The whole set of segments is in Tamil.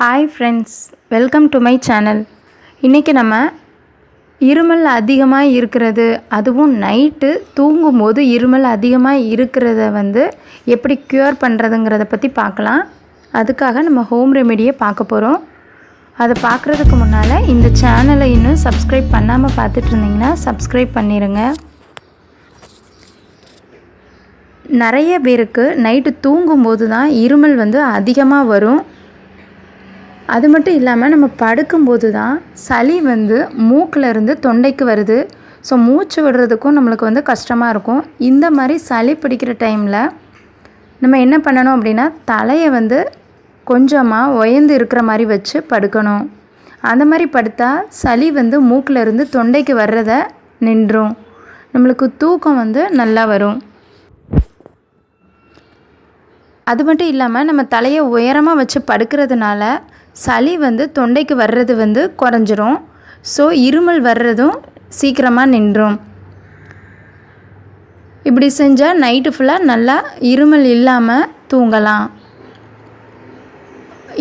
Hi friends, welcome to my channel. இன்றைக்கி நம்ம இருமல் அதிகமாக இருக்கிறது, அதுவும் நைட்டு தூங்கும்போது இருமல் அதிகமாக இருக்கிறத எப்படி க்யூர் பண்ணுறதுங்கிறத பற்றி பார்க்கலாம். அதுக்காக நம்ம ஹோம் ரெமெடியை பார்க்க போகிறோம். அதை பார்க்குறதுக்கு முன்னால் இந்த சேனலை இன்னும் சப்ஸ்கிரைப் பண்ணாமல் பார்த்துட்டு இருந்தீங்கன்னா சப்ஸ்கிரைப் பண்ணிடுங்க. நிறைய பேருக்கு நைட்டு தூங்கும்போது தான் இருமல் அதிகமாக வரும். அது மட்டும் இல்லாமல் நம்ம படுக்கும்போது தான் சளி மூக்கில் இருந்து தொண்டைக்கு வருது. ஸோ மூச்சு விடுறதுக்கும் நம்மளுக்கு கஷ்டமாக இருக்கும். இந்த மாதிரி சளி பிடிக்கிற டைமில் நம்ம என்ன பண்ணணும் அப்படின்னா, தலையை கொஞ்சமாக உயர்ந்து இருக்கிற மாதிரி வச்சு படுக்கணும். அந்த மாதிரி படுத்தா சளி மூக்கில் இருந்து தொண்டைக்கு வர்றதை நின்றும். நம்மளுக்கு தூக்கம் நல்லா வரும். அது மட்டும் இல்லாமல் நம்ம தலையை உயரமாக வச்சு படுக்கிறதுனால சளி தொண்டைக்கு வர்றது குறைஞ்சிரும். ஸோ இருமல் வர்றதும் சீக்கிரமாக நின்றும். இப்படி செஞ்சால் நைட்டு ஃபுல்லாக நல்லா இருமல் இல்லாமல் தூங்கலாம்.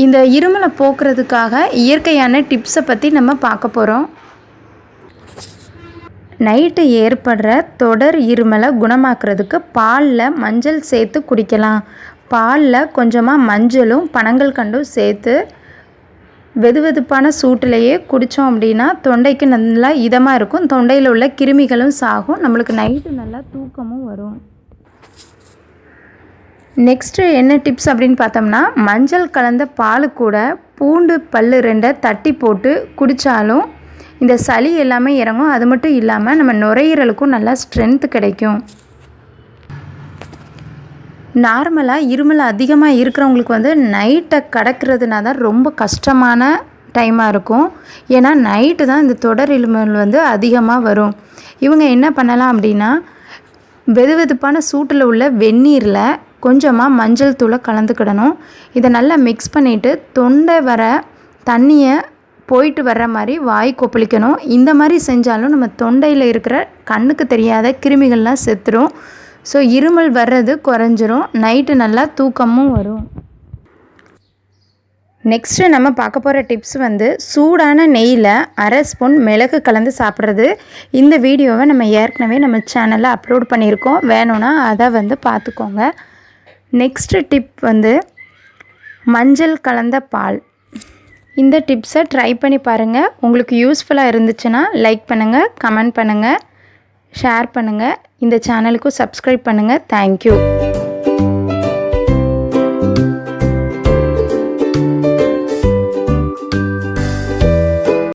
இந்த இருமலை போக்குறதுக்காக இயற்கையான டிப்ஸை பற்றி நம்ம பார்க்க போகிறோம். நைட்டு ஏற்படுற தொடர் இருமலை குணமாக்குறதுக்கு பாலில் மஞ்சள் சேர்த்து குடிக்கலாம். பாலில் கொஞ்சமாக மஞ்சளும் பனங்கல்கண்டும் சேர்த்து வெதுவெதுப்பான சூட்டிலையே குடித்தோம் அப்படின்னா தொண்டைக்கு நல்லா இதமாக இருக்கும். தொண்டையில் உள்ள கிருமிகளும் சாகும். நம்மளுக்கு நைட்டு நல்லா தூக்கமும் வரும். நெக்ஸ்ட்டு என்ன டிப்ஸ் அப்படின்னு பார்த்தோம்னா, மஞ்சள் கலந்த பால் கூட பூண்டு பல் 2 தட்டி போட்டு குடித்தாலும் இந்த சளி எல்லாமே இறங்கும். அது மட்டும் இல்லாமல் நம்ம நுரையீரலுக்கும் நல்லா ஸ்ட்ரென்த்து கிடைக்கும். நார்மலாக இருமல் அதிகமாக இருக்கிறவங்களுக்கு நைட்டை கடக்கிறதுனா தான் ரொம்ப கஷ்டமான டைமாக இருக்கும். ஏன்னா நைட்டு தான் இந்த தொடர் இருமல் அதிகமாக வரும். இவங்க என்ன பண்ணலாம் அப்படின்னா, வெதுவெதுப்பான சூட்டில் உள்ள வெந்நீரில் கொஞ்சமாக மஞ்சள் தூளை கலந்துக்கிடணும். இதை நல்லா மிக்ஸ் பண்ணிவிட்டு தொண்டை வர தண்ணியை போயிட்டு வர்ற மாதிரி வாய் கொப்பளிக்கணும். இந்த மாதிரி செஞ்சாலும் நம்ம தொண்டையில் இருக்கிற கண்ணுக்கு தெரியாத கிருமிகள்லாம் செத்துரும். ஸோ இருமல் வர்றது குறைஞ்சிரும். நைட்டு நல்லா தூக்கமும் வரும். நெக்ஸ்ட்டு நம்ம பார்க்க போகிற டிப்ஸ் சூடான நெய்யில் 1/2 ஸ்பூன் மிளகு கலந்து சாப்பிட்றது. இந்த வீடியோவை நம்ம ஏற்கனவே நம்ம சேனலில் அப்லோட் பண்ணியிருக்கோம். வேணும்னா அதை பார்த்துக்கோங்க. நெக்ஸ்ட்டு டிப் மஞ்சள் கலந்த பால். இந்த டிப்ஸை ட்ரை பண்ணி பாருங்கள். உங்களுக்கு யூஸ்ஃபுல்லாக இருந்துச்சுன்னா லைக் பண்ணுங்கள், கமெண்ட் பண்ணுங்கள், ஷேர் பண்ணுங்கள். இந்த சேனலுக்கும் சப்ஸ்கிரைப் பண்ணுங்கள். தேங்க்யூ.